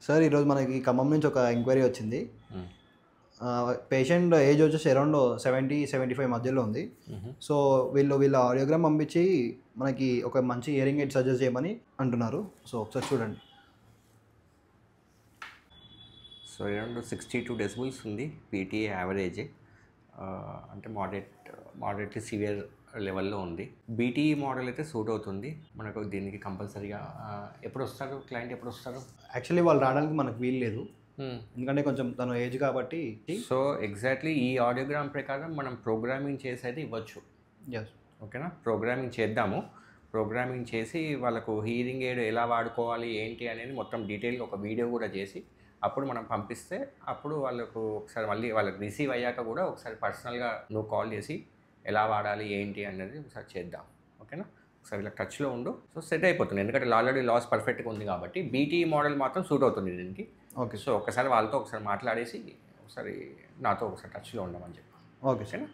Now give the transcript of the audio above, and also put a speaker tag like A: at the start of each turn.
A: Sir ఈరోజు మనకి ఖమ్మం నుంచి ఒక ఎంక్వైరీ వచ్చింది. పేషెంట్ ఏజ్ వచ్చేసి అరౌండ్ 70-75 మధ్యలో ఉంది. సో వీళ్ళ ఆడియోగ్రామ్ పంపించి మనకి ఒక మంచి హియరింగ్ ఎయిడ్ సజెస్ట్ చేయమని అంటున్నారు. సో ఒకసారి చూడండి.
B: సో అరౌండ్ 62 డెసిబుల్స్ ఉంది పీటీఏ యావరేజ్. అంటే మోడరేట్ సివియర్ లెవెల్లో ఉంది. బీటీఈ మోడల్ అయితే సూట్ అవుతుంది మనకు. దీనికి కంపల్సరీగా ఎప్పుడు వస్తారు క్లయింట్, ఎప్పుడు వస్తారు?
A: యాక్చువల్లీ వాళ్ళు రావడానికి మనకు వీలు లేదు, ఎందుకంటే కొంచెం తను ఏజ్ కాబట్టి.
B: సో ఎగ్జాక్ట్లీ ఈ ఆడియోగ్రామ్ ప్రకారం మనం ప్రోగ్రామింగ్ చేసి అయితే ఇవ్వచ్చు. ఓకేనా, ప్రోగ్రామింగ్ చేద్దాము. ప్రోగ్రామింగ్ చేసి వాళ్ళకు హీరింగ్ ఎయిడ్ ఎలా వాడుకోవాలి ఏంటి అనేది మొత్తం డీటెయిల్గా ఒక వీడియో కూడా చేసి అప్పుడు మనం పంపిస్తే అప్పుడు వాళ్ళకు ఒకసారి మళ్ళీ వాళ్ళకి రిసీవ్ అయ్యాక కూడా ఒకసారి పర్సనల్గా నువ్వు కాల్ చేసి ఎలా వాడాలి ఏంటి అనేది ఒకసారి చేద్దాం. ఓకేనా, ఒకసారి ఇలా టచ్లో ఉండు. సో సెట్ అయిపోతుంది, ఎందుకంటే ఆల్రెడీ లాస్ పర్ఫెక్ట్గా ఉంది కాబట్టి. బీటీఈ మోడల్ మాత్రం సూట్ అవుతుంది దీనికి.
A: ఓకే,
B: సో ఒకసారి వాళ్ళతో ఒకసారి మాట్లాడేసి ఒకసారి నాతో ఒకసారి టచ్లో ఉండమని చెప్పి.
A: Okay sir.